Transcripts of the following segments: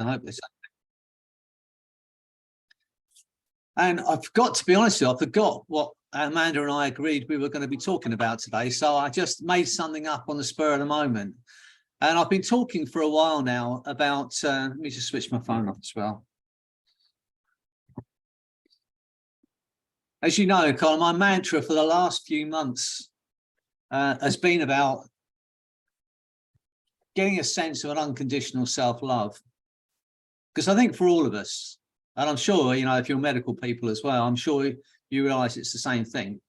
I hope this. And I've got to be honest with you, I forgot what Amanda and I agreed we were going to be talking about today. So I just made something up on the spur of the moment. And I've been talking for a while now about, let me just switch my phone off as well. As you know, Colin, my mantra for the last few months has been about getting a sense of an unconditional self-love. Because I think for all of us, and I'm sure, you know, if you're medical people as well, I'm sure you realize it's the same thing.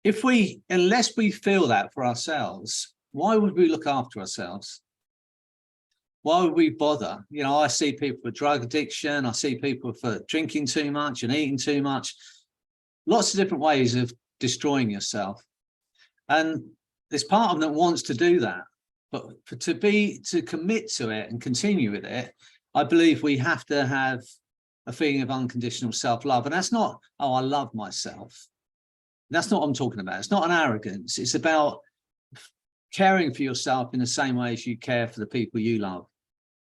Unless we feel that for ourselves, why would we look after ourselves? Why would we bother? You know, I see people with drug addiction. I see people for drinking too much and eating too much. Lots of different ways of destroying yourself. And there's part of them that wants to do that. But to commit to it and continue with it, I believe we have to have a feeling of unconditional self-love. And that's not, oh, I love myself. That's not what I'm talking about. It's not an arrogance. It's about caring for yourself in the same way as you care for the people you love.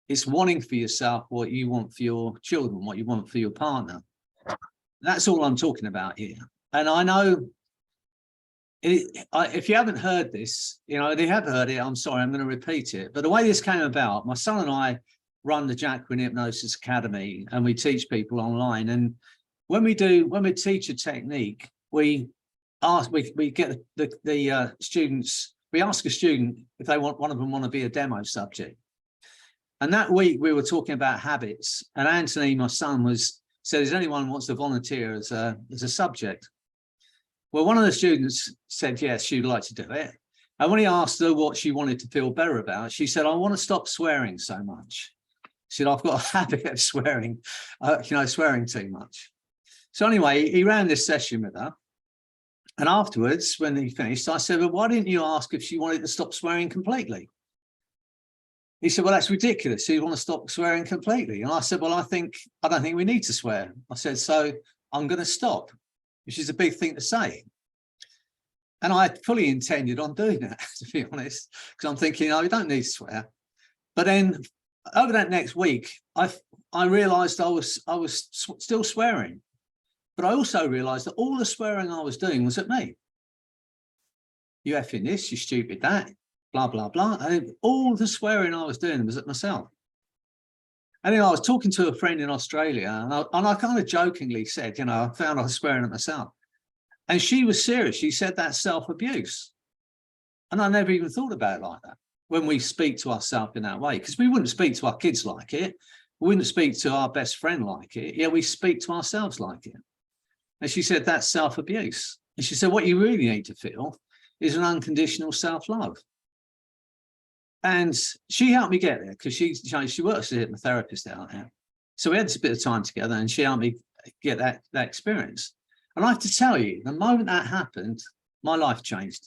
It's wanting for yourself what you want for your children, what you want for your partner. That's all I'm talking about here. And I know if you haven't heard this, you know, if you have heard it, I'm sorry, I'm going to repeat it. But the way this came about, my son and I run the Jacqueline Hypnosis Academy, and we teach people online. And when we teach a technique, we get the students, we ask a student if they want, one of them want to be a demo subject. And that week we were talking about habits, and Anthony, my son, said, "Does anyone wants to volunteer as a subject?" Well, one of the students said yes, she'd like to do it. And when he asked her what she wanted to feel better about, she said, "I want to stop swearing so much." She said, "I've got a habit of swearing, swearing too much." So anyway, he ran this session with her. And afterwards, when he finished, I said, "Well, why didn't you ask if she wanted to stop swearing completely?" He said, "Well, that's ridiculous. So you want to stop swearing completely?" And I said, "Well, I don't think we need to swear." I said, "So I'm going to stop," which is a big thing to say. And I fully intended on doing that, to be honest, because I'm thinking, oh, you don't need to swear. But then over that next week, I realized I was still swearing. But I also realized that all the swearing I was doing was at me. "You effing this, you stupid that, blah, blah, blah." And all the swearing I was doing was at myself. And then I was talking to a friend in Australia, and I kind of jokingly said, you know, I found I was swearing at myself. And she was serious. She said that's self-abuse. And I never even thought about it like that, when we speak to ourselves in that way, because we wouldn't speak to our kids like it. We wouldn't speak to our best friend like it. Yeah, we speak to ourselves like it. And she said, that's self-abuse. And she said, what you really need to feel is an unconditional self-love. And she helped me get there, because she works as a hypnotherapist out there. So we had a bit of time together, and she helped me get that experience. And I have to tell you, the moment that happened, my life changed.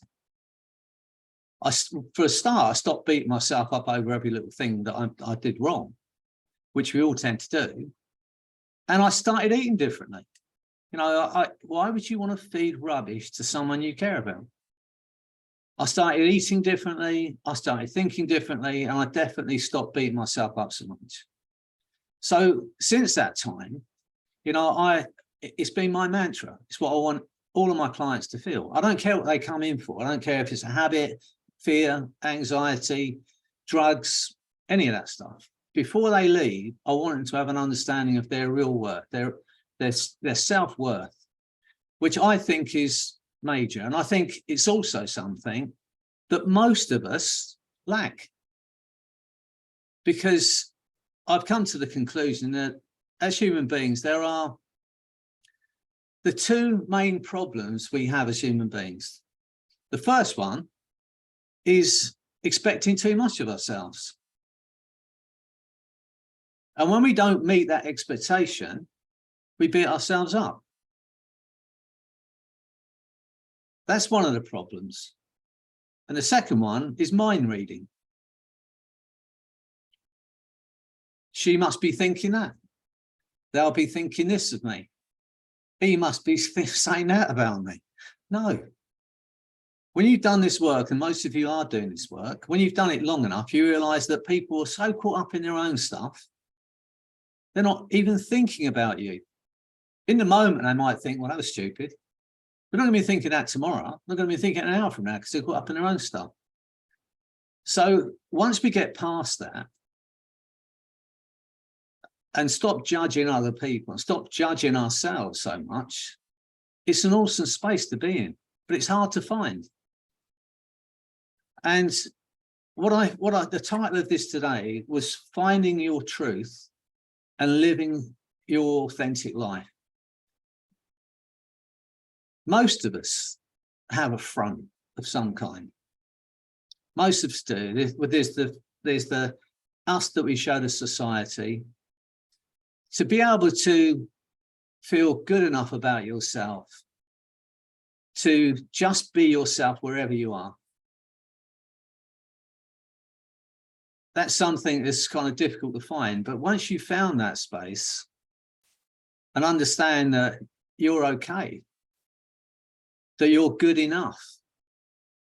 For a start, I stopped beating myself up over every little thing that I did wrong, which we all tend to do. And I started eating differently. You know, why would you want to feed rubbish to someone you care about? I started eating differently. I started thinking differently, and I definitely stopped beating myself up so much. So since that time, you know, it's been my mantra. It's what I want all of my clients to feel. I don't care what they come in for. I don't care if it's a habit, fear, anxiety, drugs, any of that stuff. Before they leave, I want them to have an understanding of their real worth, their self-worth, which I think is major. And I think it's also something that most of us lack. Because I've come to the conclusion that as human beings, there are the two main problems we have as human beings. The first one is expecting too much of ourselves. And when we don't meet that expectation, we beat ourselves up. That's one of the problems. And the second one is mind reading. She must be thinking that. They'll be thinking this of me. He must be saying that about me. No. When you've done this work, and most of you are doing this work, when you've done it long enough, you realize that people are so caught up in their own stuff They're not even thinking about you. In the moment, they might think, well, that was stupid. They're not going to be thinking that tomorrow. They're going to be thinking an hour from now because they're caught up in their own stuff. So once we get past that and stop judging other people and stop judging ourselves so much, it's an awesome space to be in, but it's hard to find. And the title of this today was Finding Your Truth and Living Your Authentic Life. Most of us have a front of some kind. Most of us do. There's the us that we show to society. To be able to feel good enough about yourself, to just be yourself wherever you are. That's something that's kind of difficult to find. But once you've found that space and understand that you're okay, that you're good enough,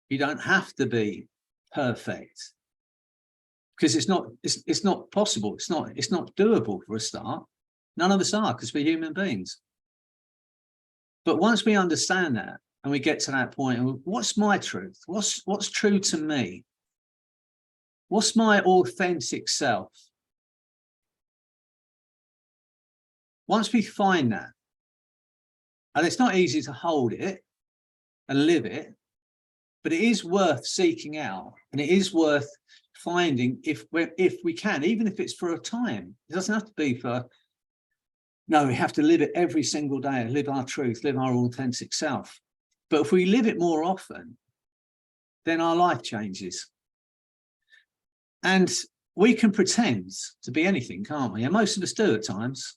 you don't have to be perfect, because it's not possible. It's not doable for a start. None of us are, because we're human beings. But once we understand that and we get to that point, what's my truth? What's true to me? What's my authentic self? Once we find that, and it's not easy to hold it and live it, but it is worth seeking out, and it is worth finding if we can, even if it's for a time. It doesn't have to be for, no, we have to live it every single day, live our truth, live our authentic self. But if we live it more often, then our life changes. And we can pretend to be anything, can't we? And most of us do at times.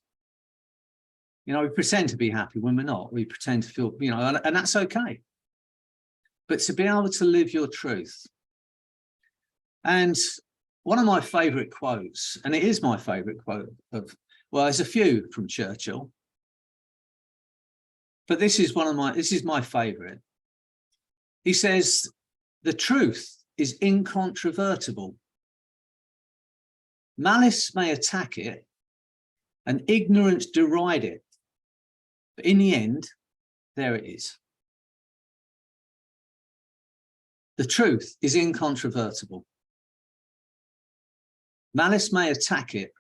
You know, we pretend to be happy when we're not. We pretend to feel, you know, and that's okay. But to be able to live your truth. And one of my favorite quotes, and it is my favorite quote of, well, there's a few from Churchill, but this is my favorite. He says, the truth is incontrovertible. Malice may attack it and ignorance deride it, but in the end, there it is. The truth is incontrovertible. Malice may attack it,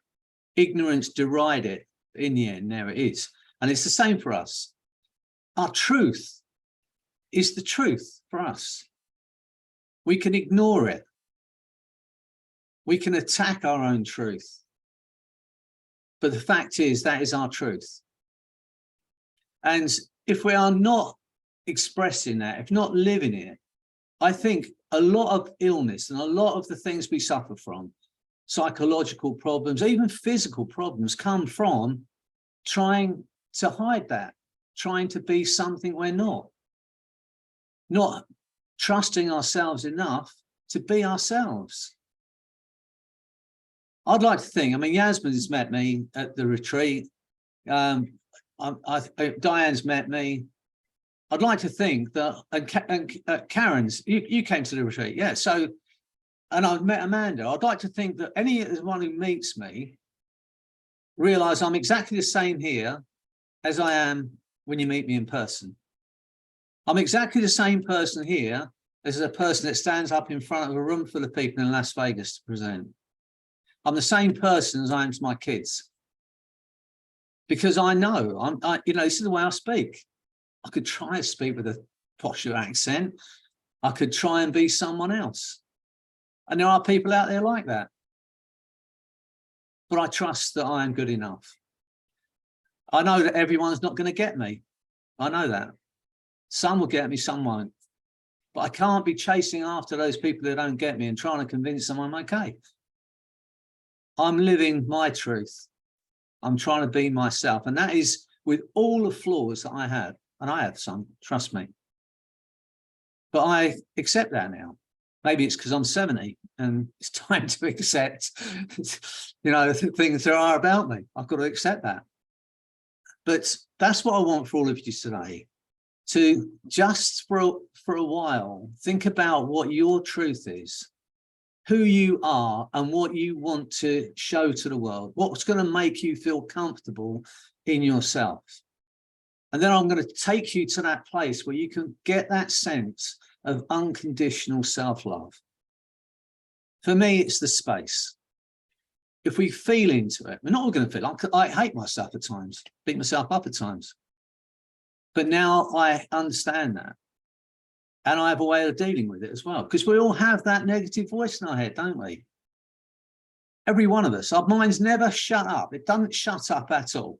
ignorance deride it, but in the end, there it is. And it's the same for us. Our truth is the truth for us. We can ignore it. We can attack our own truth. But the fact is, that is our truth. And if we are not expressing that, if not living it, I think a lot of illness and a lot of the things we suffer from, psychological problems, even physical problems, come from trying to hide that, trying to be something we're not trusting ourselves enough to be ourselves. I'd like to think, I mean, Yasmin's met me at the retreat. Diane's met me. I'd like to think that, and Karen's, you came to the retreat, yeah. So, and I've met Amanda. I'd like to think that anyone who meets me realise I'm exactly the same here as I am when you meet me in person. I'm exactly the same person here as a person that stands up in front of a room full of people in Las Vegas to present. I'm the same person as I am to my kids, because I know you know, this is the way I speak. I could try to speak with a posher accent. I could try and be someone else. And there are people out there like that. But I trust that I am good enough. I know that everyone's not going to get me. I know that. Some will get me, some won't. But I can't be chasing after those people that don't get me and trying to convince them I'm okay. I'm living my truth. I'm trying to be myself. And that is with all the flaws that I have. And I have some, trust me. But I accept that now. Maybe it's because I'm 70 and it's time to accept, you know, the things there are about me. I've got to accept that. But that's what I want for all of you today. To just for a while, think about what your truth is. who you are and what you want to show to the world, what's going to make you feel comfortable in yourself. And then I'm going to take you to that place where you can get that sense of unconditional self-love. For me, it's the space. If we feel into it, we're not all going to feel. I hate myself at times, beat myself up at times. But now I understand that. And I have a way of dealing with it as well. Because we all have that negative voice in our head, don't we? Every one of us. Our minds never shut up. It doesn't shut up at all.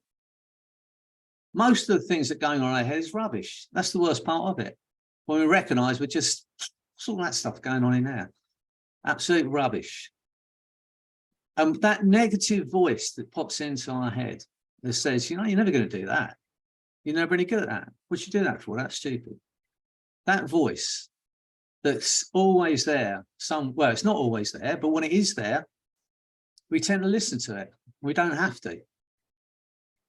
Most of the things that are going on in our head is rubbish. That's the worst part of it. When we recognize we're just, what's all that stuff going on in there? Absolute rubbish. And that negative voice that pops into our head that says, you know, you're never going to do that. You're never any good at that. What you do that for? That's stupid. That voice that's always there, well, it's not always there, but when it is there, we tend to listen to it. We don't have to.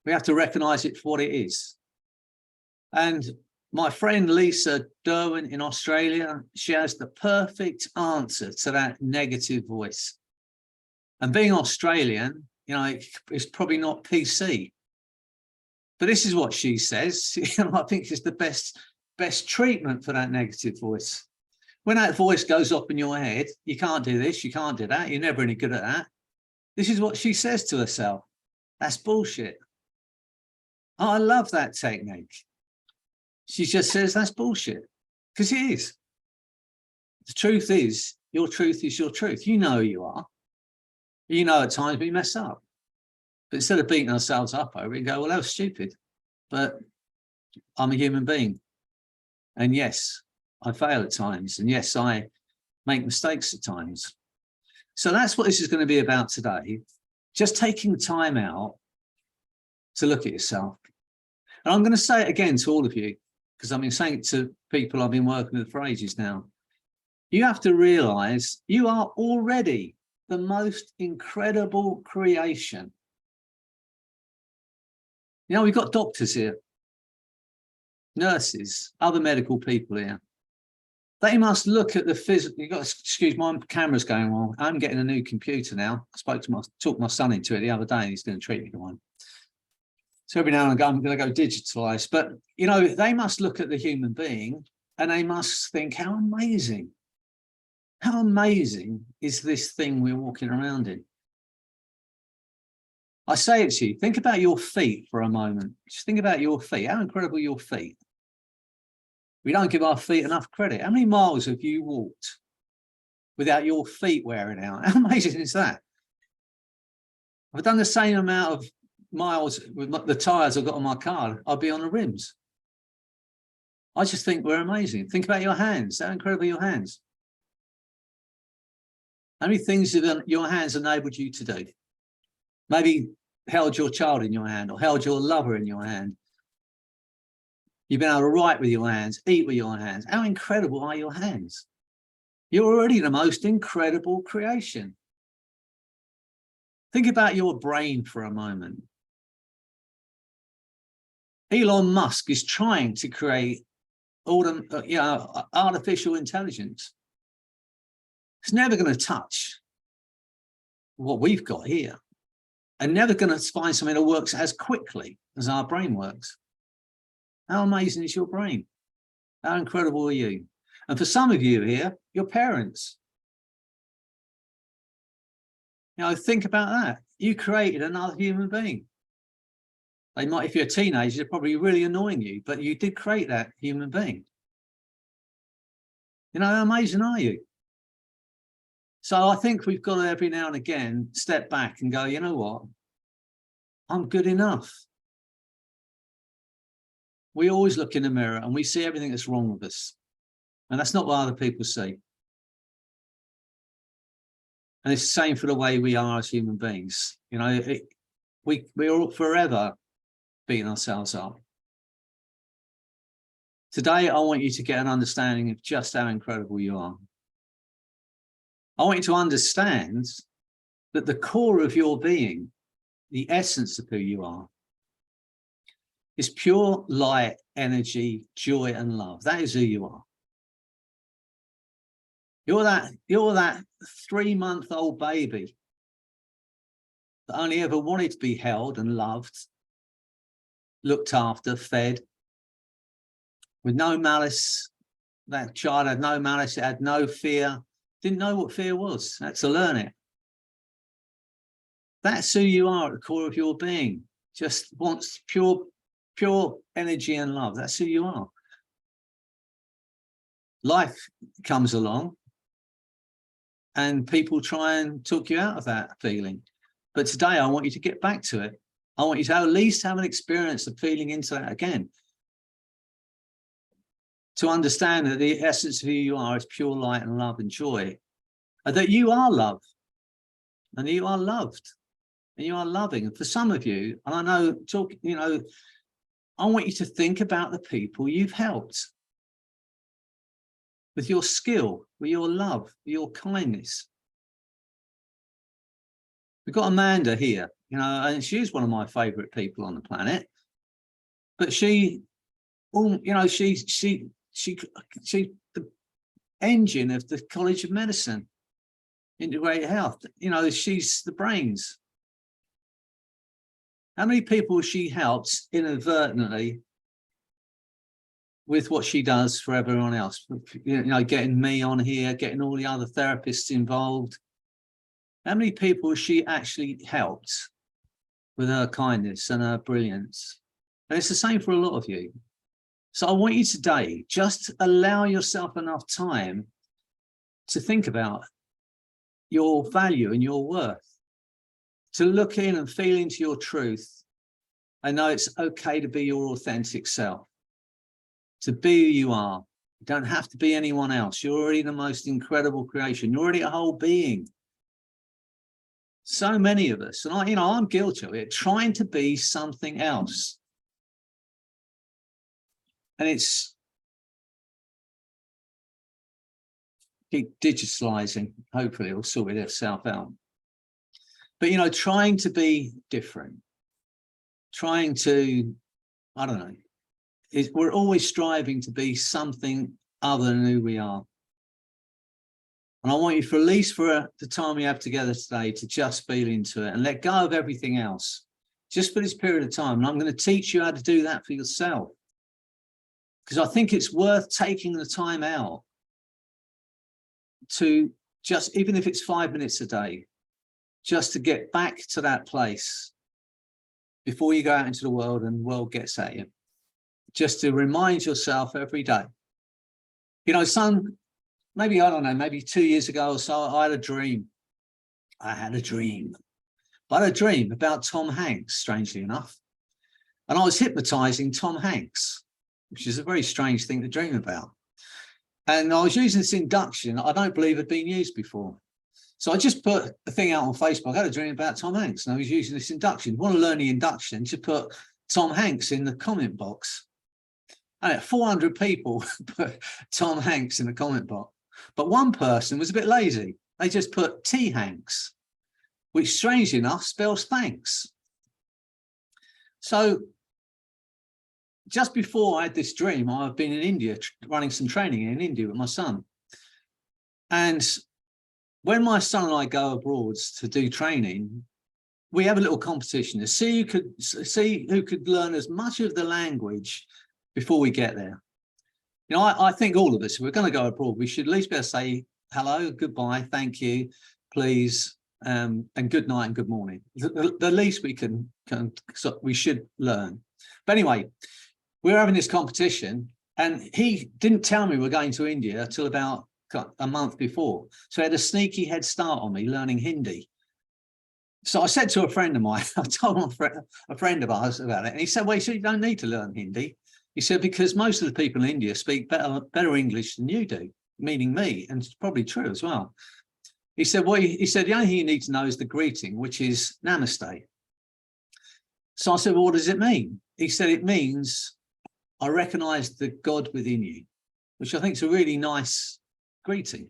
We have to recognize it for what it is. And my friend Lisa Derwin in Australia, she has the perfect answer to that negative voice. And being Australian, you know, it's probably not PC. But this is what she says. I think it's the best treatment for that negative voice. When that voice goes up in your head, you can't do this, you can't do that, you're never any good at that. This is what she says to herself. That's bullshit. Oh, I love that technique. She just says that's bullshit, because it is. The truth is your truth. You know who you are. You know at times we mess up. But instead of beating ourselves up over it, we go, well, that was stupid. But I'm a human being. And yes, I fail at times. And yes, I make mistakes at times. So that's what this is going to be about today. Just taking time out to look at yourself. And I'm going to say it again to all of you, because I've been saying it to people I've been working with for ages now. You have to realize you are already the most incredible creation. You know, we've got doctors here, nurses, other medical people here. They must look at the physical. You've got to excuse my camera's going wrong. I'm getting a new computer now. I talked my son into it the other day, and he's going to treat me to one. So every now and again, I'm going to go digitalize. But, you know, they must look at the human being and they must think, how amazing is this thing we're walking around in? I say it to you, think about your feet for a moment. Just think about your feet. How incredible are your feet? We don't give our feet enough credit. How many miles have you walked without your feet wearing out? How amazing is that? I've done the same amount of miles with the tires I've got on my car. I'll be on the rims. I just think we're amazing. Think about your hands. How incredible are your hands? How many things have your hands enabled you to do? Maybe held your child in your hand or held your lover in your hand. You've been able to write with your hands, eat with your hands. How incredible are your hands? You're already the most incredible creation. Think about your brain for a moment. Elon Musk is trying to create all the, artificial intelligence. It's never going to touch what we've got here, and never going to find something that works as quickly as our brain works. How amazing is your brain? How incredible are you? And for some of you here, your parents. You know, think about that. You created another human being. They might, if you're a teenager, they're probably really annoying you, but you did create that human being. You know, how amazing are you? So I think we've got to every now and again step back and go, you know what? I'm good enough. We always look in the mirror and we see everything that's wrong with us. And that's not what other people see. And it's the same for the way we are as human beings. You know, we're all forever beating ourselves up. Today, I want you to get an understanding of just how incredible you are. I want you to understand that the core of your being, the essence of who you are, is pure light, energy, joy, and love. That is who you are. You're that 3-month-old baby that only ever wanted to be held and loved, looked after, fed, with no malice. That child had no malice, it had no fear, didn't know what fear was, had to learn it. That's who you are at the core of your being. Just wants pure energy and love. That's who you are. Life comes along and people try and talk you out of that feeling. But today I want you to get back to it. I want you to at least have an experience of feeling into that again. To understand that the essence of who you are is pure light and love and joy. And that you are love. And you are loved. And you are loving. And for some of you, and I know, I want you to think about the people you've helped. With your skill, with your love, with your kindness. We've got Amanda here, and she's one of my favorite people on the planet. But she's the engine of the College of Medicine, Integrated Health. She's the brains. How many people she helps inadvertently with what she does for everyone else? Getting me on here, getting all the other therapists involved. How many people has she actually helped with her kindness and her brilliance? And it's the same for a lot of you. So I want you today, just allow yourself enough time to think about your value and your worth, to look in and feel into your truth and know it's okay to be your authentic self, to be who you are. You don't have to be anyone else. You're already the most incredible creation. You're already a whole being. So many of us, and I'm guilty of it, trying to be something else. And it's keep digitalizing, hopefully it'll sort itself out. But trying to be different, trying to, I don't know, we're always striving to be something other than who we are. And I want you, for at least for the time we have together today, to just feel into it and let go of everything else, just for this period of time. And I'm going to teach you how to do that for yourself, because I think it's worth taking the time out to just, even if it's 5 minutes a day, just to get back to that place before you go out into the world and the world gets at you. Just to remind yourself every day. Maybe, I don't know, maybe 2 years ago or so, I had a dream. I had a dream about Tom Hanks, strangely enough. And I was hypnotizing Tom Hanks, which is a very strange thing to dream about. And I was using this induction I don't believe had been used before. So I just put a thing out on Facebook. I had a dream about Tom Hanks, and I was using this induction. If you want to learn the induction, to put Tom Hanks in the comment box. And 400 people put Tom Hanks in the comment box. But one person was a bit lazy. They just put T Hanks, which strangely enough spells thanks. So just before I had this dream, I've been in India running some training in India with my son. And when my son and I go abroad to do training, we have a little competition to see who could learn as much of the language before we get there. I think all of us, if we're going to go abroad, we should at least be able to say hello, goodbye, thank you, please, and good night and good morning. The least we can so we should learn. But anyway, we're having this competition, and he didn't tell me we're going to India until about a month before. So he had a sneaky head start on me learning Hindi. So I said to a friend of mine, I told a friend of ours about it, and he said, well, you don't need to learn Hindi. He said, because most of the people in India speak better English than you do, meaning me, and it's probably true as well. He said, the only thing you need to know is the greeting, which is namaste. So I said, well, what does it mean? He said, it means I recognize the God within you, which I think is a really nice greeting.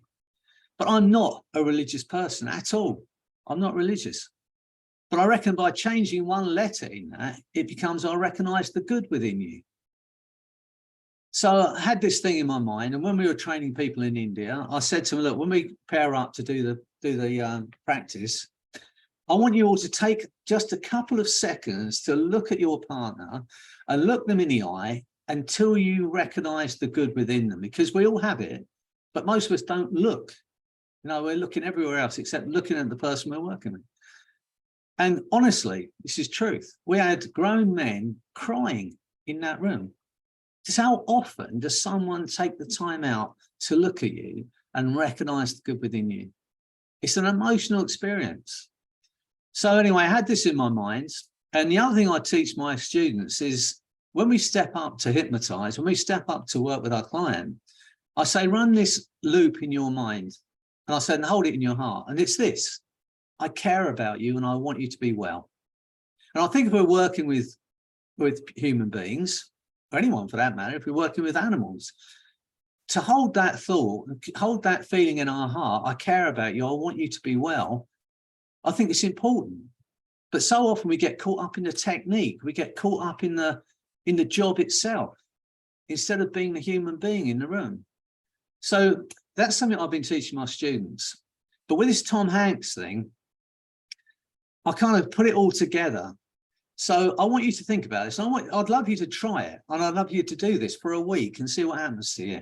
But I'm not a religious person at all. I'm not religious. But I reckon by changing one letter in that, it becomes I recognize the good within you. So I had this thing in my mind, and when we were training people in India, I said to them, look, when we pair up to do the practice, I want you all to take just a couple of seconds to look at your partner and look them in the eye until you recognize the good within them, because we all have it, but most of us don't look. You know, we're looking everywhere else except looking at the person we're working with. And honestly, this is truth. We had grown men crying in that room. Just how often does someone take the time out to look at you and recognize the good within you? It's an emotional experience. So anyway, I had this in my mind. And the other thing I teach my students is when we step up to hypnotize, when we step up to work with our client, I say, run this loop in your mind. And I said, and hold it in your heart. And it's this: I care about you and I want you to be well. And I think if we're working with human beings, or anyone for that matter, if we're working with animals, to hold that thought, hold that feeling in our heart, I care about you, I want you to be well, I think it's important. But so often we get caught up in the technique, we get caught up in the job itself, instead of being the human being in the room. So that's something I've been teaching my students. But with this Tom Hanks thing, I kind of put it all together. So I want you to think about this. I'd love you to try it. And I'd love you to do this for a week and see what happens to you.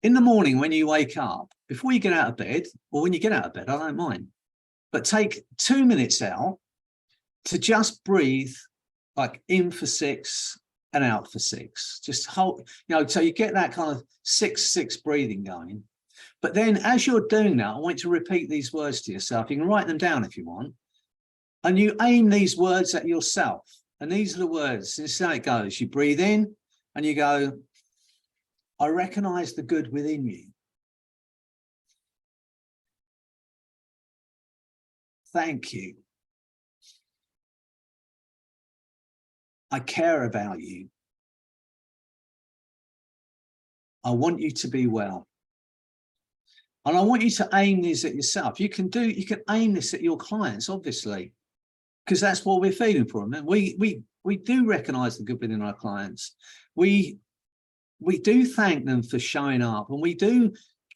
In the morning, when you wake up, before you get out of bed, or when you get out of bed, I don't mind, but take 2 minutes out to just breathe, like in for 6 and out for 6. Just hold, you know, so you get that kind of 6-6 breathing going. But then as you're doing that, I want you to repeat these words to yourself. You can write them down if you want. And you aim these words at yourself. And these are the words. This is how it goes. You breathe in and you go, I recognize the good within you. Thank you. I care about you. I want you to be well. And I want you to aim these at yourself. You can aim this at your clients, obviously, because that's what we're feeling for them. And we do recognize the good within our clients. We do thank them for showing up, and we do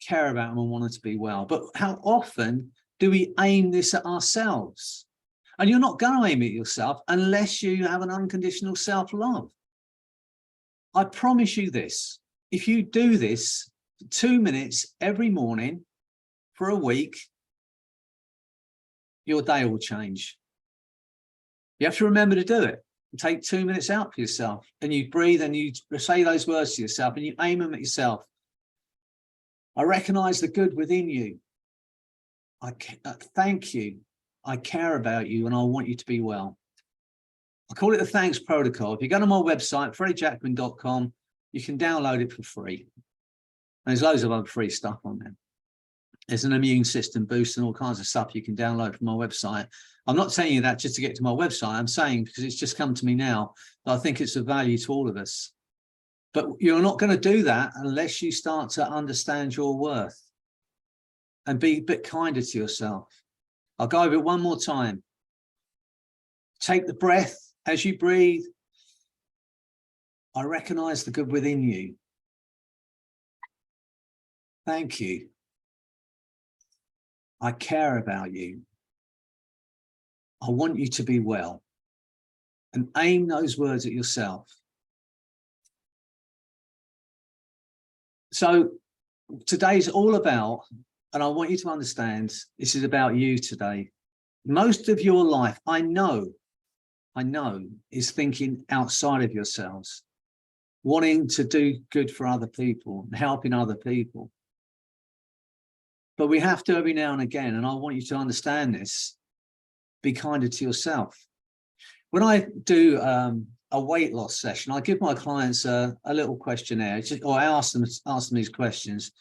care about them and want them to be well. But how often do we aim this at ourselves? And you're not going to aim it at yourself unless you have an unconditional self-love. I promise you this: if you do this for 2 minutes every morning for a week, your day will change. You have to remember to do it. Take 2 minutes out for yourself, and you breathe and you say those words to yourself and you aim them at yourself. I recognize the good within you. I thank you. I care about you and I want you to be well. I call it the thanks protocol. If you go to my website, freddiejackman.com, you can download it for free. And there's loads of other free stuff on there. There's an immune system boost and all kinds of stuff you can download from my website. I'm not telling you that just to get to my website. I'm saying because it's just come to me now that I think it's of value to all of us. But you're not going to do that unless you start to understand your worth and be a bit kinder to yourself. I'll go over it one more time. Take the breath as you breathe. I recognize the good within you. Thank you. I care about you. I want you to be well. And aim those words at yourself. So today's all about, and I want you to understand, this is about you today. Most of your life, I know, is thinking outside of yourselves, wanting to do good for other people, helping other people. But we have to every now and again, and I want you to understand this, be kinder to yourself. When I do a weight loss session, I give my clients a little questionnaire, or I ask them these questions,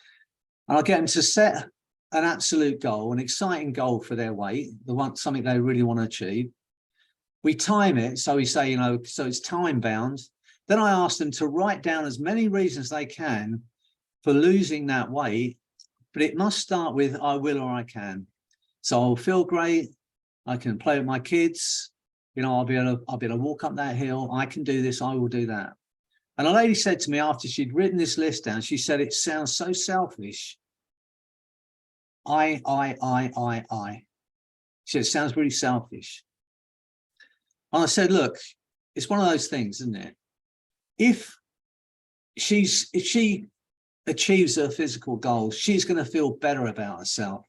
and I get them to set an absolute goal, an exciting goal for their weight, something they really want to achieve. We time it, so we say, so it's time bound. Then I ask them to write down as many reasons they can for losing that weight, but it must start with I will or I can. So I'll feel great. I can play with my kids. I'll be able to walk up that hill. I can do this. I will do that. And a lady said to me after she'd written this list down, she said, it sounds so selfish. I. She said, it sounds really selfish. And I said, look, it's one of those things, isn't it? If she achieves her physical goals, she's going to feel better about herself.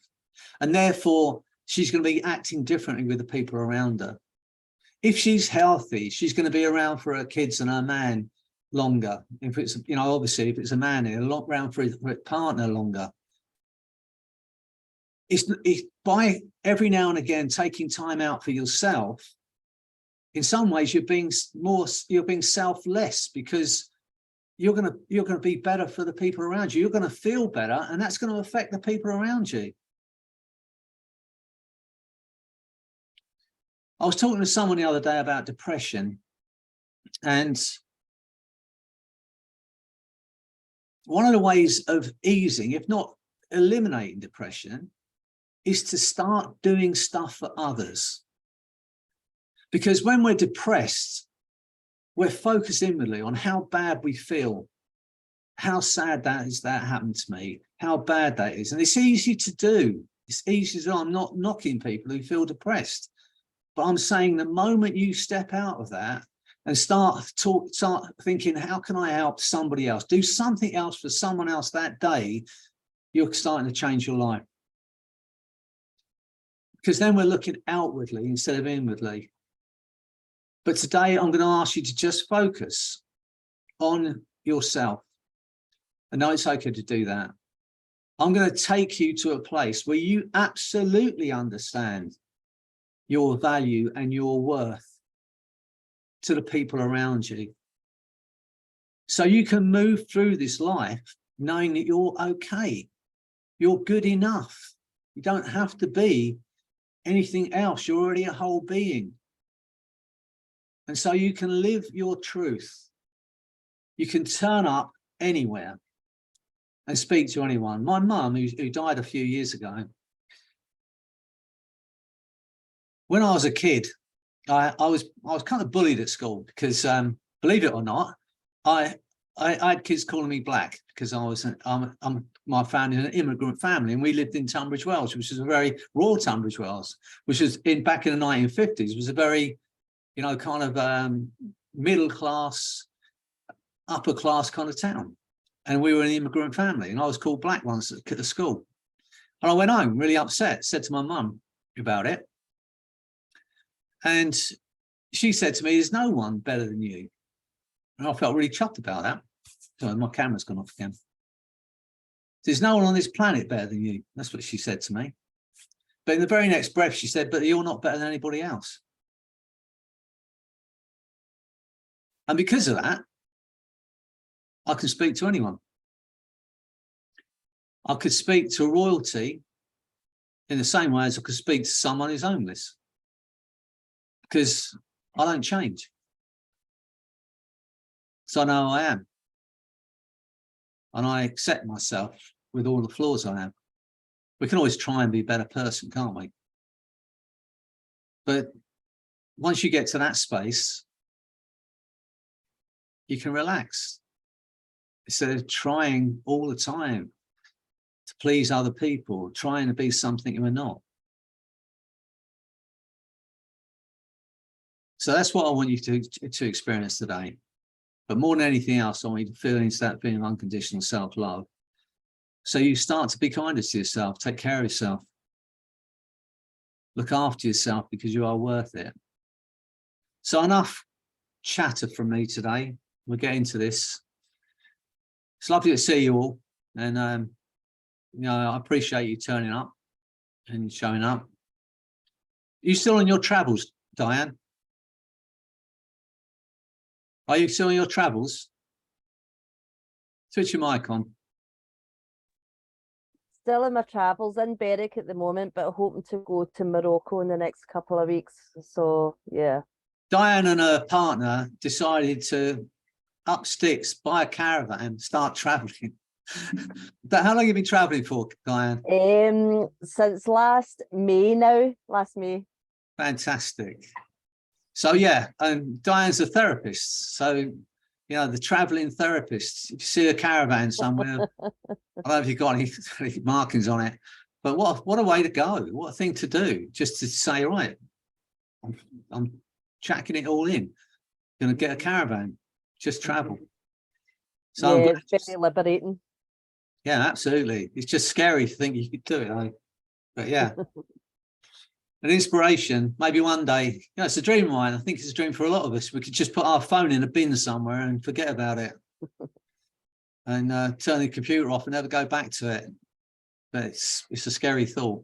And therefore, she's going to be acting differently with the people around her. If she's healthy, she's going to be around for her kids and her man longer. If it's, you know, obviously, if it's a man, he'll look around for his partner longer. It's by every now and again taking time out for yourself. In some ways, you're being selfless, because you're going to be better for the people around you. You're going to feel better, and that's going to affect the people around you. I was talking to someone the other day about depression, and one of the ways of easing, if not eliminating depression, is to start doing stuff for others. Because when we're depressed, we're focused inwardly on how bad we feel, how sad that is that happened to me, how bad that is. And it's easy to do. It's easy to do. I'm not knocking people who feel depressed, but I'm saying the moment you step out of that and start thinking, how can I help somebody else? Do something else for someone else that day, you're starting to change your life. Because then we're looking outwardly instead of inwardly. But today I'm going to ask you to just focus on yourself. I know it's okay to do that. I'm going to take you to a place where you absolutely understand your value and your worth to the people around you. So you can move through this life knowing that you're okay. You're good enough. You don't have to be anything else. You're already a whole being. And so you can live your truth. You can turn up anywhere and speak to anyone. My mum, who died a few years ago, when I was a kid, I was kind of bullied at school because, believe it or not, I had kids calling me black because my family is an immigrant family, and we lived in Tunbridge Wells, which is a very rural Tunbridge Wells, which was back in the 1950s, was a very, you know, kind of middle class, upper class kind of town. And we were an immigrant family, and I was called black once at the school. And I went home really upset, said to my mum about it. And she said to me, there's no one better than you. And I felt really chuffed about that. So my camera's gone off again. There's no one on this planet better than you. That's what she said to me. But in the very next breath, she said, but you're not better than anybody else. And because of that, I can speak to anyone. I could speak to royalty in the same way as I could speak to someone who's homeless. Because I don't change. So I know who I am. And I accept myself with all the flaws I have. We can always try and be a better person, can't we? But once you get to that space, you can relax. Instead of trying all the time to please other people, trying to be something you're not. So that's what I want you to experience today. But more than anything else, I want you to feel into that feeling of unconditional self-love. So you start to be kinder to yourself, take care of yourself. Look after yourself, because you are worth it. So enough chatter from me today. We'll get into this. It's lovely to see you all. And, you know, I appreciate you turning up and showing up. Are you still on your travels, Diane? Are you still on your travels? Switch your mic on. Still in my travels, in Berwick at the moment, but hoping to go to Morocco in the next couple of weeks. So, yeah. Diane and her partner decided to up sticks, buy a caravan, start traveling. But how long have you been traveling for, Diane? Since last May. Fantastic. So yeah, and Diane's a therapist. So You know, the traveling therapists. If you see a caravan somewhere, I don't know if you've got any markings on it, but what a way to go. What a thing to do. Just to say, right, I'm checking it all in. Going to get a caravan, just travel. So yeah, it's very liberating. yeah, absolutely. It's just scary to think you could do it, but yeah. An inspiration, maybe one day, you know, it's a dream of mine. I think it's a dream for a lot of us. We could just put our phone in a bin somewhere and forget about it and turn the computer off and never go back to it. But it's a scary thought.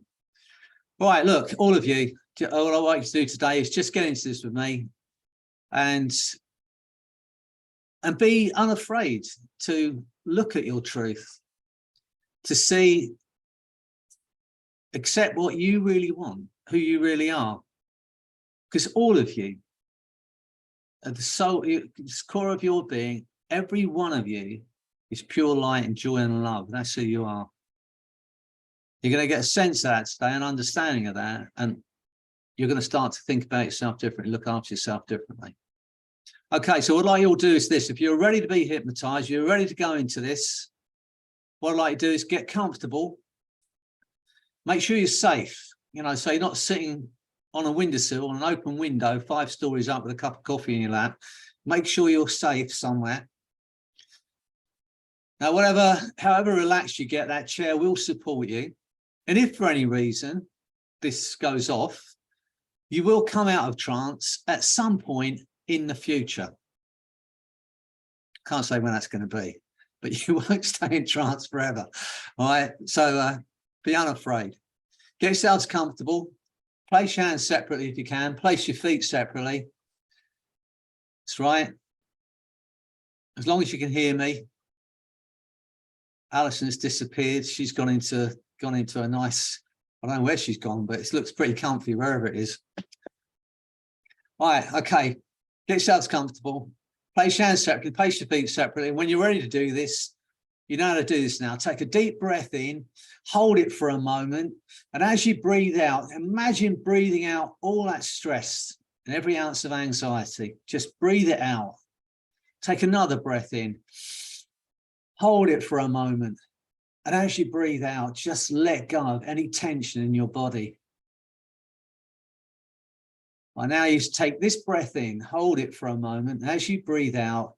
All right, look, all of you, all I want you to do today is just get into this with me and be unafraid to look at your truth, to see, accept what you really want, who you really are. Because all of you, at the soul, the core of your being, every one of you is pure light and joy and love. That's who you are. You're going to get a sense of that today, an understanding of that, and you're going to start to think about yourself differently, look after yourself differently. Okay, so what I'd like you all to do is this. If you're ready to be hypnotized, you're ready to go into this, what I'd like you to do is get comfortable. Make sure you're safe, you know, so you're not sitting on a windowsill, on an open window, 5 stories up with a cup of coffee in your lap. Make sure you're safe somewhere. Now, however relaxed you get, that chair will support you. And if for any reason this goes off, you will come out of trance at some point in the future. Can't say when that's going to be, but you won't stay in trance forever. All right, so be unafraid. Get yourselves comfortable. Place your hands separately if you can. Place your feet separately. That's right. As long as you can hear me. Alison has disappeared. She's gone into a nice, I don't know where she's gone, but it looks pretty comfy wherever it is. All right, okay. Get yourselves comfortable. Place your hands separately, place your feet separately. And when you're ready to do this, you know how to do this now. Take a deep breath in, hold it for a moment. And as you breathe out, imagine breathing out all that stress and every ounce of anxiety. Just breathe it out. Take another breath in, hold it for a moment. And as you breathe out, just let go of any tension in your body. Well, now you take this breath in, hold it for a moment. And as you breathe out,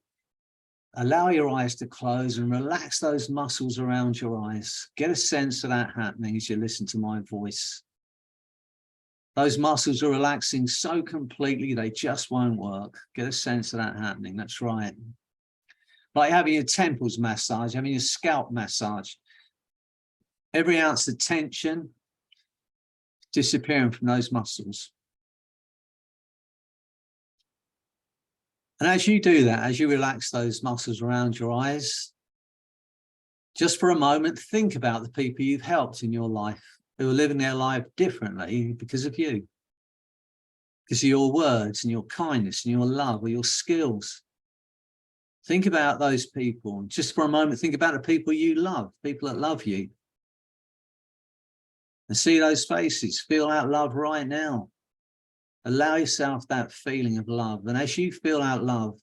allow your eyes to close and relax those muscles around your eyes. Get a sense of that happening as you listen to my voice. Those muscles are relaxing so completely, they just won't work. Get a sense of that happening. That's right. Like having your temples massage, having your scalp massage. Every ounce of tension disappearing from those muscles. And as you do that, as you relax those muscles around your eyes, just for a moment, think about the people you've helped in your life who are living their life differently because of you. Because of your words and your kindness and your love or your skills. Think about those people. Just for a moment, think about the people you love, people that love you. And see those faces. Feel that love right now. Allow yourself that feeling of love. And as you feel out love,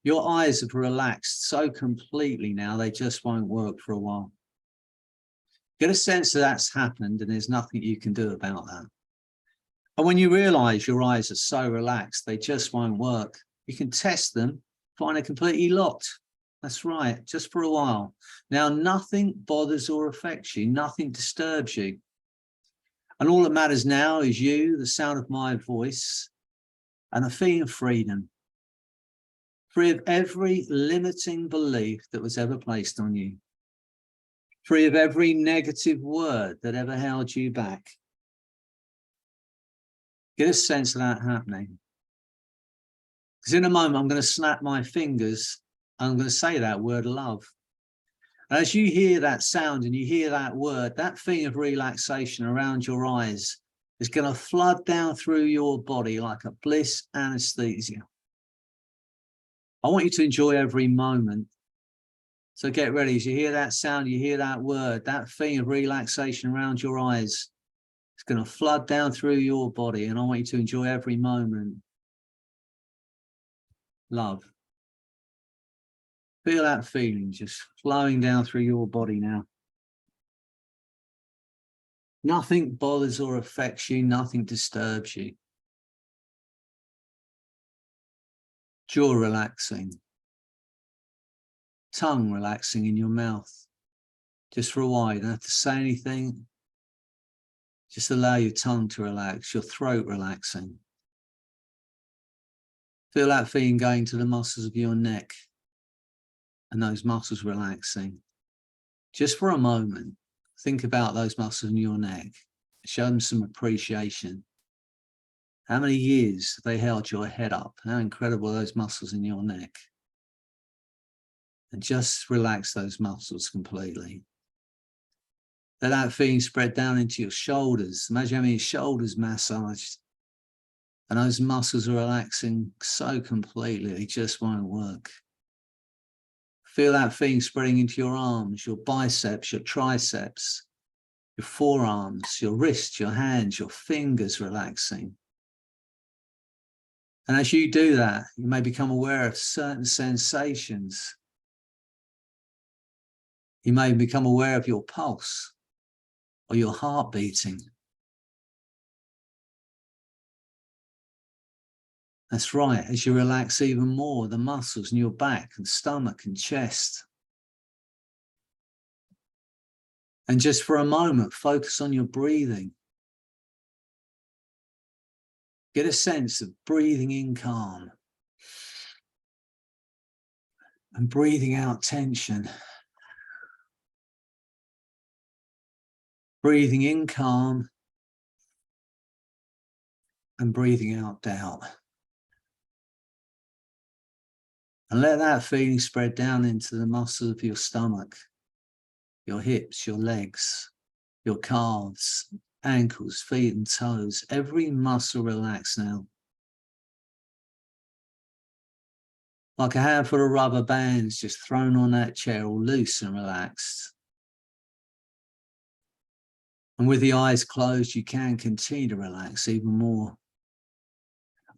your eyes have relaxed so completely now, they just won't work for a while. Get a sense that that's happened and there's nothing you can do about that. And when you realize your eyes are so relaxed, they just won't work, you can test them, find it completely locked. That's right, just for a while. Now, nothing bothers or affects you, nothing disturbs you. And all that matters now is you, the sound of my voice, and a feeling of freedom. Free of every limiting belief that was ever placed on you. Free of every negative word that ever held you back. Get a sense of that happening. Because in a moment, I'm going to snap my fingers and I'm going to say that word love. And as you hear that sound and you hear that word, that feeling of relaxation around your eyes is going to flood down through your body like a bliss anesthesia. I want you to enjoy every moment. So get ready. As you hear that sound, you hear that word, that feeling of relaxation around your eyes, it's going to flood down through your body. And I want you to enjoy every moment. Love. Feel that feeling just flowing down through your body now. Nothing bothers or affects you, nothing disturbs you. Jaw relaxing. Tongue relaxing in your mouth. Just for a while, you don't have to say anything. Just allow your tongue to relax, your throat relaxing. Feel that feeling going to the muscles of your neck and those muscles relaxing. Just for a moment, think about those muscles in your neck. Show them some appreciation. How many years have they held your head up? How incredible are those muscles in your neck? And just relax those muscles completely. Let that feeling spread down into your shoulders. Imagine having your shoulders massaged. And those muscles are relaxing so completely, they just won't work. Feel that feeling spreading into your arms, your biceps, your triceps, your forearms, your wrists, your hands, your fingers relaxing. And as you do that, you may become aware of certain sensations. You may become aware of your pulse or your heart beating. That's right, as you relax even more, the muscles in your back and stomach and chest. And just for a moment, focus on your breathing. Get a sense of breathing in calm and breathing out tension. Breathing in calm and breathing out doubt. And let that feeling spread down into the muscles of your stomach, your hips, your legs, your calves, ankles, feet and toes. Every muscle relax now. Like a handful of rubber bands just thrown on that chair, all loose and relaxed. And with the eyes closed, you can continue to relax even more.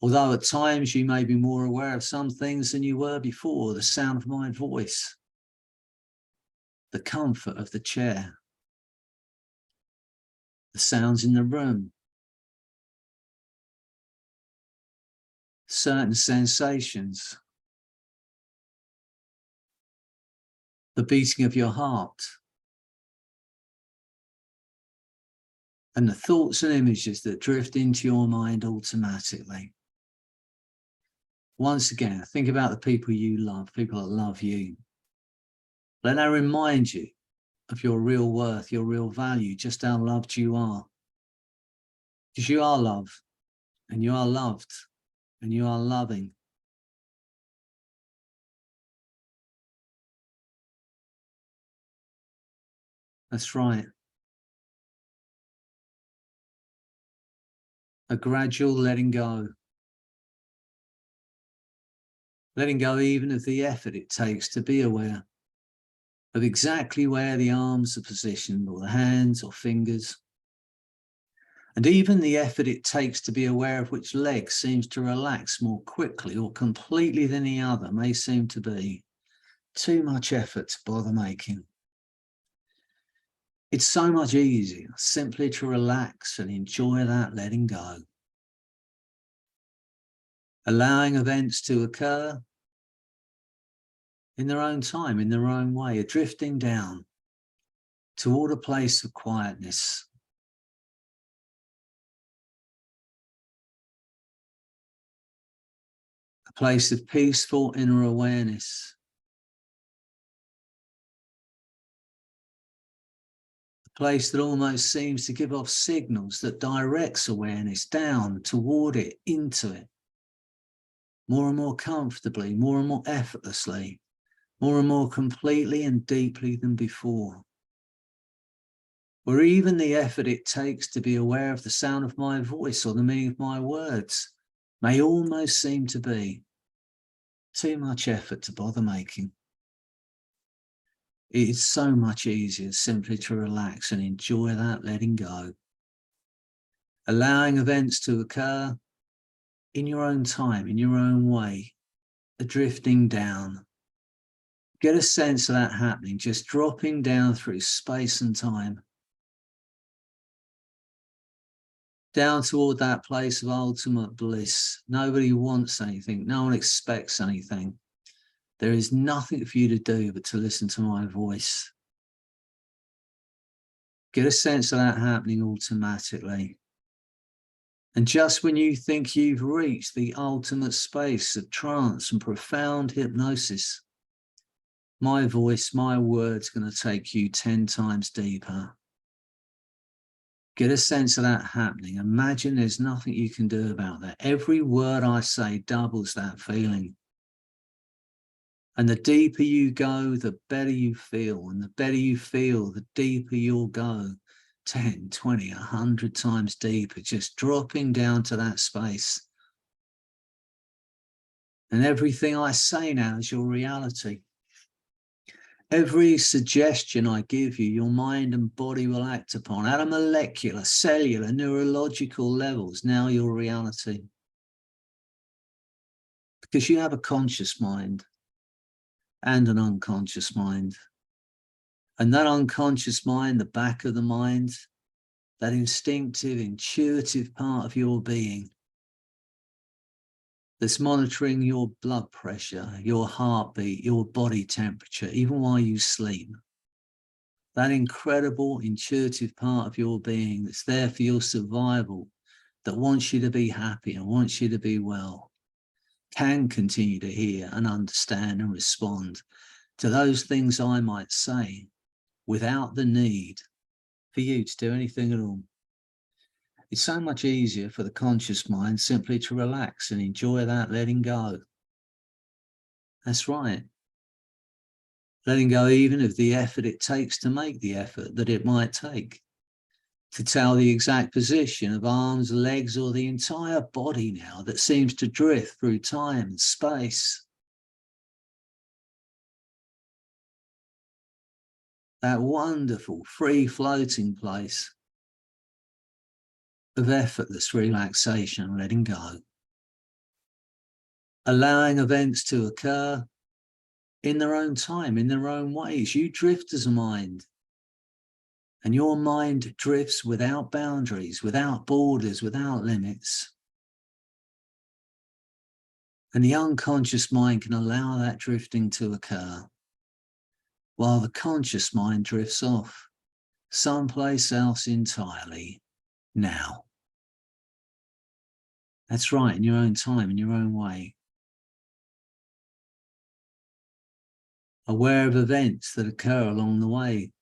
Although at times you may be more aware of some things than you were before, the sound of my voice, the comfort of the chair, the sounds in the room, certain sensations, the beating of your heart, and the thoughts and images that drift into your mind automatically. Once again, think about the people you love, people that love you. Let that remind you of your real worth, your real value, just how loved you are. Because you are loved, and you are loved, and you are loving. That's right. A gradual letting go. Letting go even of the effort it takes to be aware of exactly where the arms are positioned, or the hands or fingers. And even the effort it takes to be aware of which leg seems to relax more quickly or completely than the other may seem to be too much effort to bother making. It's so much easier simply to relax and enjoy that letting go. Allowing events to occur in their own time, in their own way, drifting down toward a place of quietness. A place of peaceful inner awareness. A place that almost seems to give off signals that directs awareness down toward it, into it. More and more comfortably, more and more effortlessly, more and more completely and deeply than before. Where even the effort it takes to be aware of the sound of my voice or the meaning of my words may almost seem to be too much effort to bother making. It is so much easier simply to relax and enjoy that letting go. Allowing events to occur in your own time, in your own way, drifting down Get a sense of that happening, just dropping down through space and time, down toward that place of ultimate bliss. Nobody wants anything. No one expects anything. There is nothing for you to do but to listen to my voice. Get a sense of that happening automatically. And just when you think you've reached the ultimate space of trance and profound hypnosis, my voice, my words are going to take you 10 times deeper. Get a sense of that happening. Imagine there's nothing you can do about that. Every word I say doubles that feeling. And the deeper you go, the better you feel. And the better you feel, the deeper you'll go. 10, 20, 100 times deeper, just dropping down to that space. And everything I say now is your reality. Every suggestion I give you, your mind and body will act upon at a molecular, cellular, neurological levels, now your reality. Because you have a conscious mind and an unconscious mind. And that unconscious mind, the back of the mind, that instinctive, intuitive part of your being that's monitoring your blood pressure, your heartbeat, your body temperature, even while you sleep. That incredible intuitive part of your being that's there for your survival, that wants you to be happy and wants you to be well, can continue to hear and understand and respond to those things I might say without the need for you to do anything at all. It's so much easier for the conscious mind simply to relax and enjoy that letting go. That's right. Letting go even of the effort it takes to make the effort that it might take. To tell the exact position of arms, legs, or the entire body now that seems to drift through time and space. That wonderful free floating place of effortless relaxation and letting go. Allowing events to occur in their own time, in their own ways. You drift as a mind. And your mind drifts without boundaries, without borders, without limits. And the unconscious mind can allow that drifting to occur, while the conscious mind drifts off someplace else entirely now. That's right, in your own time, in your own way. Aware of events that occur along the way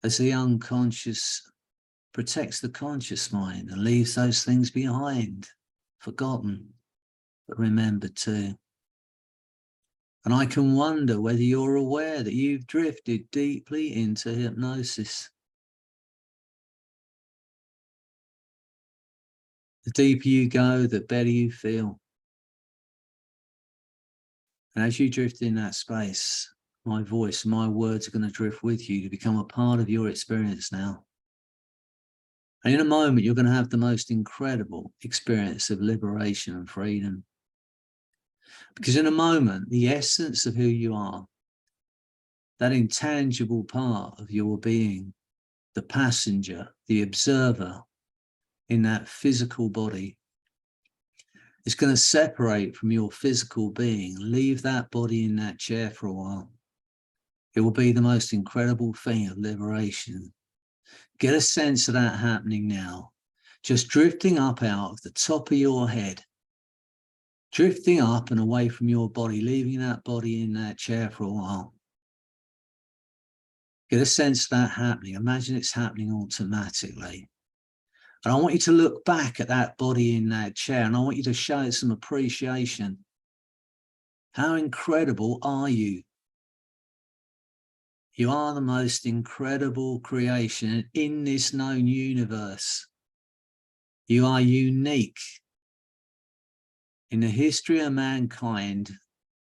as the unconscious protects the conscious mind and leaves those things behind, forgotten, but remembered too. And I can wonder whether you're aware that you've drifted deeply into hypnosis. The deeper you go, the better you feel. And as you drift in that space, my voice, my words are going to drift with you to become a part of your experience now. And in a moment, you're going to have the most incredible experience of liberation and freedom. Because in a moment, the essence of who you are, that intangible part of your being, the passenger, the observer in that physical body, is going to separate from your physical being, leave that body in that chair for a while. It will be the most incredible thing of liberation. Get a sense of that happening now, just drifting up out of the top of your head, drifting up and away from your body, leaving that body in that chair for a while. Get a sense of that happening. Imagine it's happening automatically. And I want you to look back at that body in that chair, and I want you to show it some appreciation. How incredible are you? You are the most incredible creation in this known universe. You are unique. In the history of mankind,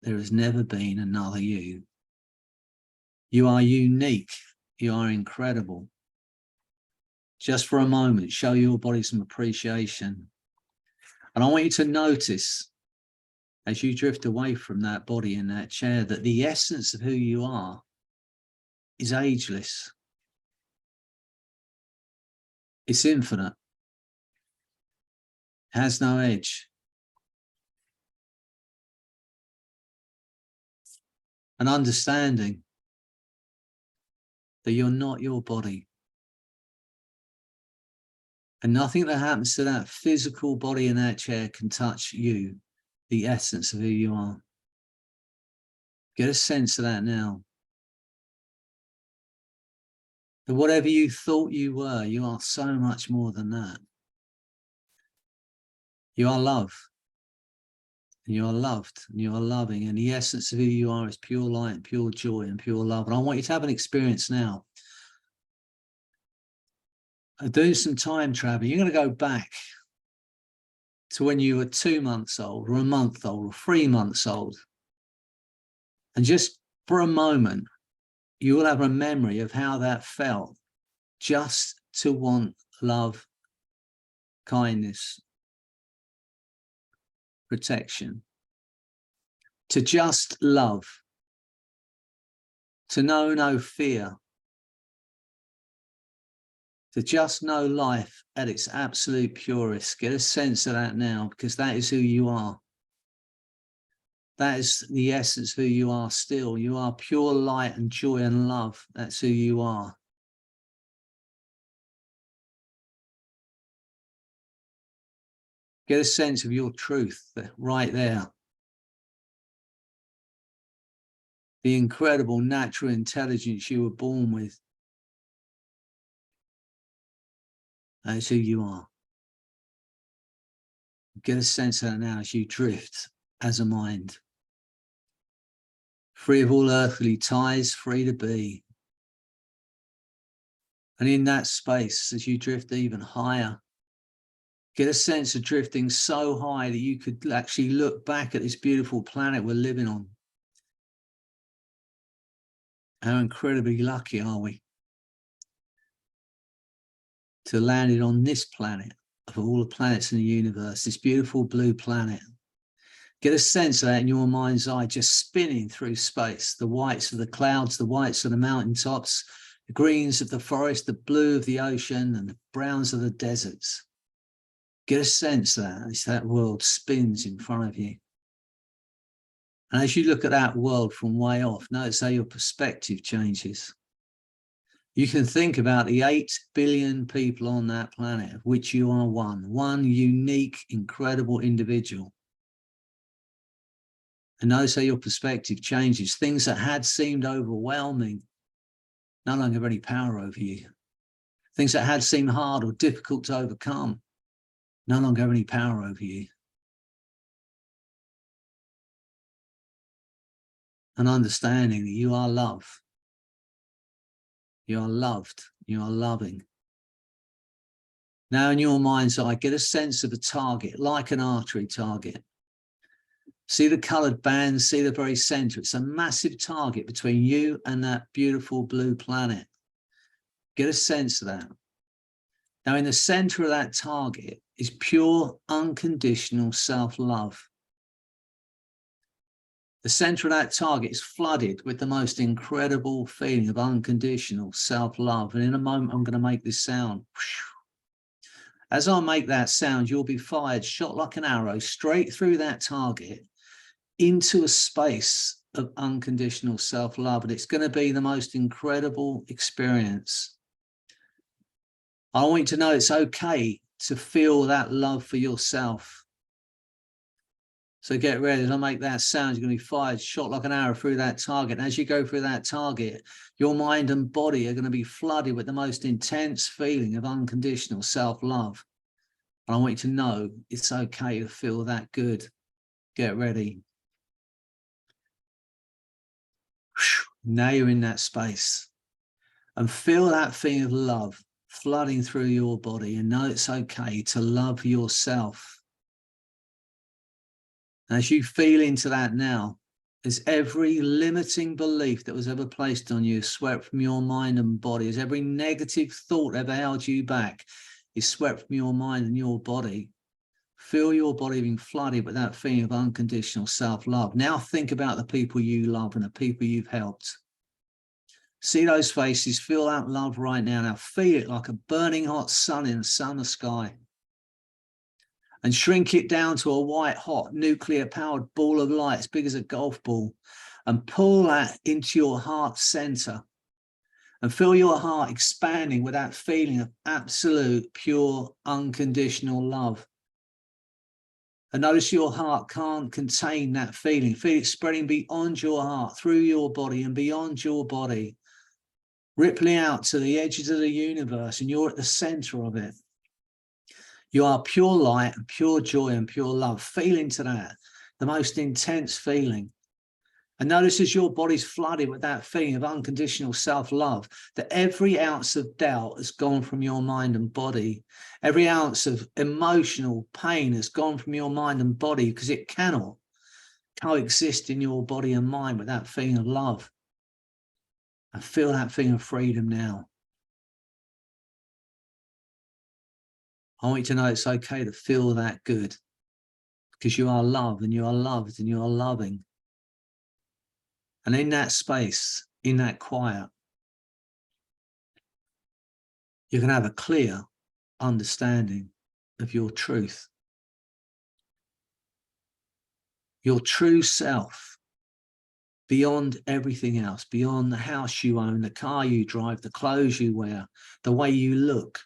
there has never been another you. You are unique. You are incredible. Just for a moment, show your body some appreciation. And I want you to notice as you drift away from that body in that chair, that the essence of who you are is ageless. It's infinite. Has no edge. An understanding that you're not your body. And nothing that happens to that physical body in that chair can touch you, the essence of who you are. Get a sense of that now. That whatever you thought you were, you are so much more than that. You are love. And you are loved, and you are loving, and the essence of who you are is pure light and pure joy and pure love. And I want you to have an experience now of doing some time travel. You're going to go back to when you were 2 months old, or a month old, or 3 months old. And just for a moment, you will have a memory of how that felt, just to want love, kindness, protection, to just love, to know no fear, to just know life at its absolute purest. Get a sense of that now, because that is who you are. That is the essence of who you are still. You are pure light and joy and love. That's who you are. Get a sense of your truth right there. The incredible natural intelligence you were born with. That's who you are. Get a sense of that now as you drift as a mind. Free of all earthly ties, free to be. And in that space, as you drift even higher, get a sense of drifting so high that you could actually look back at this beautiful planet we're living on. How incredibly lucky are we to land it on this planet of all the planets in the universe, this beautiful blue planet. Get a sense of that in your mind's eye, just spinning through space. The whites of the clouds, the whites of the mountaintops, the greens of the forest, the blue of the ocean, and the browns of the deserts. Get a sense of that as that world spins in front of you. And as you look at that world from way off, notice how your perspective changes. You can think about the 8 billion people on that planet, of which you are one unique, incredible individual. And notice how your perspective changes. Things that had seemed overwhelming no longer have any power over you. Things that had seemed hard or difficult to overcome no longer have any power over you. And understanding that you are love. You are loved. You are loving. Now in your mind's eye, get a sense of a target, like an archery target. See the coloured bands, see the very centre. It's a massive target between you and that beautiful blue planet. Get a sense of that. Now in the centre of that target is pure, unconditional self-love. The centre of that target is flooded with the most incredible feeling of unconditional self-love. And in a moment, I'm going to make this sound. As I make that sound, you'll be fired, shot like an arrow, straight through that target into a space of unconditional self-love. And it's going to be the most incredible experience. I want you to know it's okay to feel that love for yourself. So get ready. As I make that sound, you're going to be fired, shot like an arrow through that target. And as you go through that target, your mind and body are going to be flooded with the most intense feeling of unconditional self-love. And I want you to know it's okay to feel that good. Get ready. Now you're in that space. And feel that feeling of love flooding through your body. And know it's okay to love yourself. As you feel into that now, as every limiting belief that was ever placed on you is swept from your mind and body, as every negative thought ever held you back is swept from your mind and your body, Feel your body being flooded with that feeling of unconditional self-love. Now think about the people you love and the people you've helped. See those faces, feel that love right now. Now feel it like a burning hot sun in the summer sky. And shrink it down to a white hot nuclear powered ball of light as big as a golf ball, and pull that into your heart center and feel your heart expanding with that feeling of absolute, pure, unconditional love. And notice your heart can't contain that feeling. Feel it spreading beyond your heart, through your body and beyond your body, rippling out to the edges of the universe, and you're at the center of it. You are pure light and pure joy and pure love. Feel into that, the most intense feeling. And notice as your body's flooded with that feeling of unconditional self-love, that every ounce of doubt has gone from your mind and body. Every ounce of emotional pain has gone from your mind and body, because it cannot coexist in your body and mind with that feeling of love. And feel that feeling of freedom now. I want you to know it's okay to feel that good, because you are loved and you are loved and you are loving. And in that space, in that quiet, you can have a clear understanding of your truth. Your true self, beyond everything else, beyond the house you own, the car you drive, the clothes you wear, the way you look,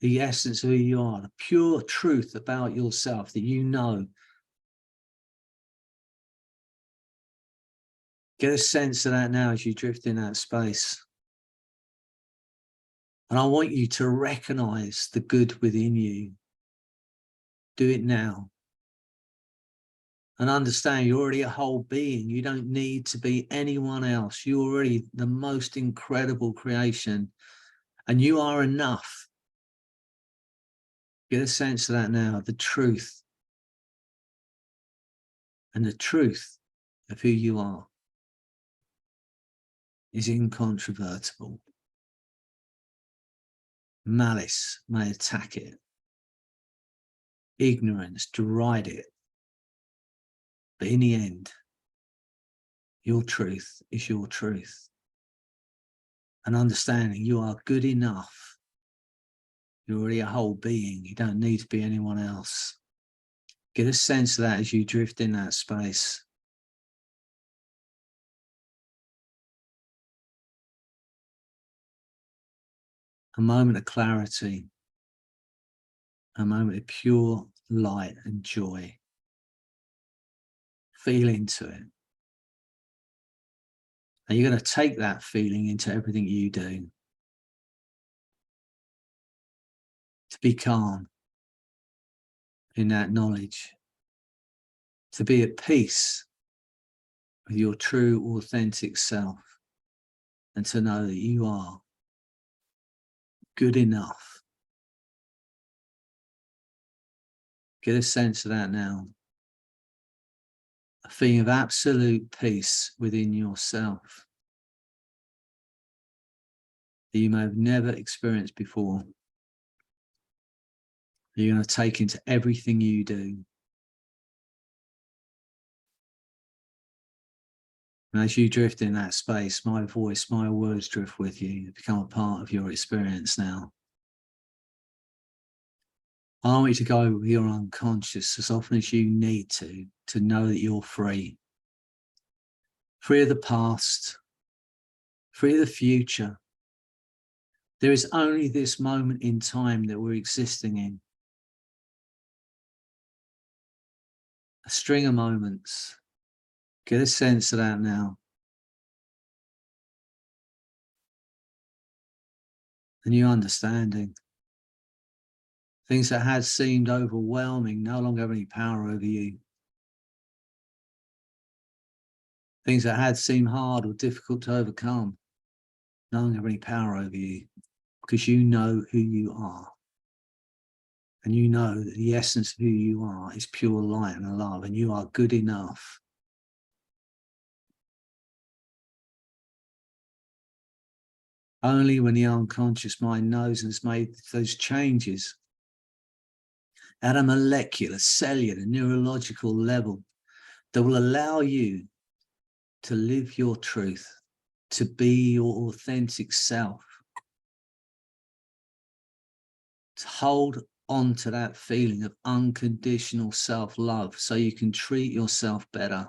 the essence of who you are, the pure truth about yourself that you know. Get a sense of that now as you drift in that space. And I want you to recognize the good within you. Do it now. And understand you're already a whole being. You don't need to be anyone else. You're already the most incredible creation. And you are enough. Get a sense of that now, the truth. And the truth of who you are is incontrovertible. Malice may attack it. Ignorance deride it. But in the end, your truth is your truth. And understanding you are good enough. You're already a whole being. You don't need to be anyone else. Get a sense of that as you drift in that space. A moment of clarity. A moment of pure light and joy. Feel into it. And you're going to take that feeling into everything you do. To be calm in that knowledge. To be at peace with your true, authentic self. And to know that you are good enough. Get a sense of that now. A feeling of absolute peace within yourself that you may have never experienced before. You're going to take into everything you do. And as you drift in that space, my voice, my words drift with you, become a part of your experience now. I want you to go with your unconscious as often as you need to know that you're free. Free of the past, free of the future. There is only this moment in time that we're existing in. A string of moments. Get a sense of that now. A new understanding. Things that had seemed overwhelming no longer have any power over you. Things that had seemed hard or difficult to overcome no longer have any power over you, because you know who you are. And you know that the essence of who you are is pure light and love, and you are good enough. Only when the unconscious mind knows and has made those changes at a molecular, cellular, neurological level that will allow you to live your truth, to be your authentic self, to hold on to that feeling of unconditional self-love so you can treat yourself better.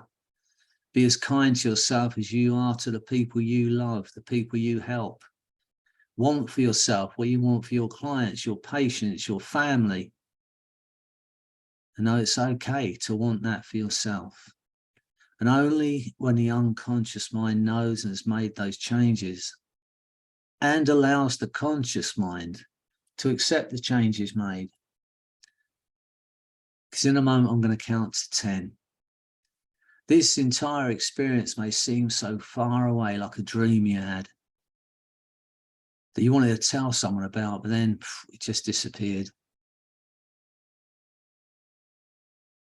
Be as kind to yourself as you are to the people you love, the people you help. Want for yourself what you want for your clients, your patients, your family. And know it's okay to want that for yourself. And only when the unconscious mind knows and has made those changes and allows the conscious mind to accept the changes made. Because in a moment, I'm going to count to 10. This entire experience may seem so far away, like a dream you had, that you wanted to tell someone about, but then it just disappeared.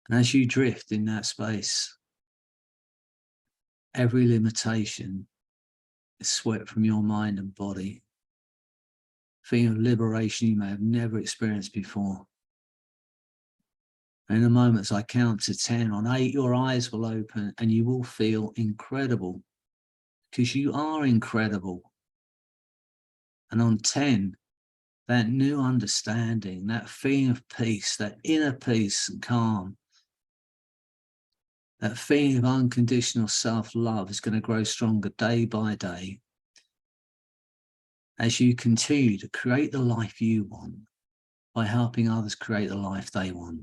And as you drift in that space, every limitation is swept from your mind and body. Feeling of liberation you may have never experienced before. And in a moment, as I count to 10, on 8, your eyes will open and you will feel incredible, because you are incredible. And on 10, that new understanding, that feeling of peace, that inner peace and calm, that feeling of unconditional self-love is going to grow stronger day by day as you continue to create the life you want by helping others create the life they want.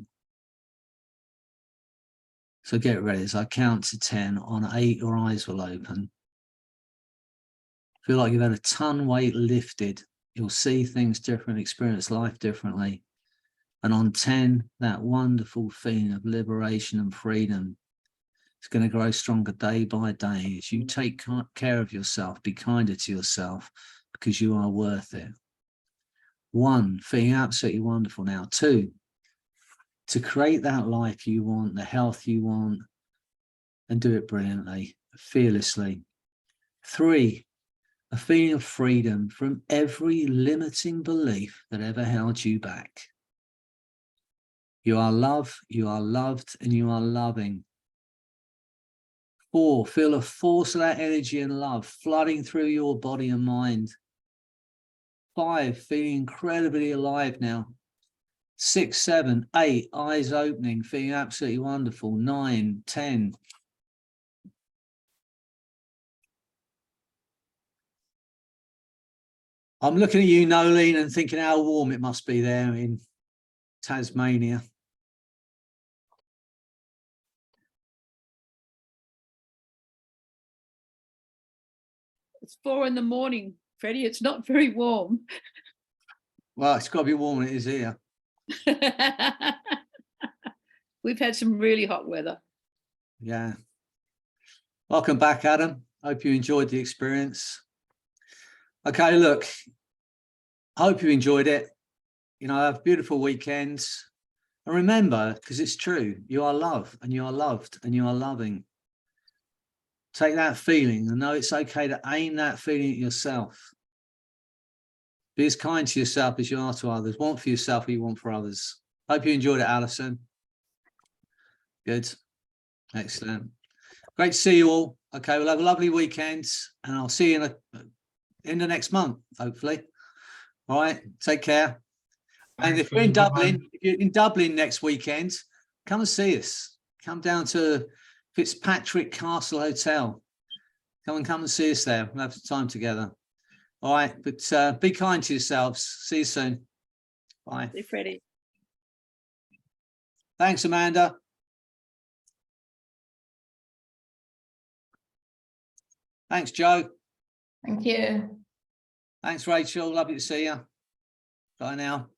So get ready. As I count to 10, on 8, your eyes will open. Feel like you've had a ton weight lifted. You'll see things different, experience life differently. And on 10, that wonderful feeling of liberation and freedom is going to grow stronger day by day as you take care of yourself, be kinder to yourself, because you are worth it. 1, feeling absolutely wonderful now. 2, to create that life you want, the health you want, and do it brilliantly, fearlessly. 3, a feeling of freedom from every limiting belief that ever held you back. You are loved, you are loved, and you are loving. 4, feel a force of that energy and love flooding through your body and mind. 5, feeling incredibly alive now. 6, 7, 8, eyes opening, feeling absolutely wonderful. 9, 10. I'm looking at you, Nolene, and thinking how warm it must be there in Tasmania. It's 4 in the morning, Freddie. It's not very warm. Well, it's got to be warm when it is here. We've had some really hot weather. Yeah. Welcome back, Adam. Hope you enjoyed the experience. Okay, look, I hope you enjoyed it. You know, have beautiful weekends. And remember, because it's true, you are loved and you are loved and you are loving. Take that feeling and know it's okay to aim that feeling at yourself. Be as kind to yourself as you are to others. Want for yourself what you want for others. Hope you enjoyed it, Alison. Good. Excellent. Great to see you all. Okay, we'll have a lovely weekend and I'll see you in the next month, hopefully. All right, take care. And if you're in Dublin, next weekend, come and see us. Come down to Fitzpatrick Castle Hotel. Come and see us there. We'll have some time together. All right, but be kind to yourselves. See you soon. Bye. Hey, Freddie. Thanks, Amanda. Thanks, Joe. Thank you. Thanks, Rachel. Lovely to see you. Bye now.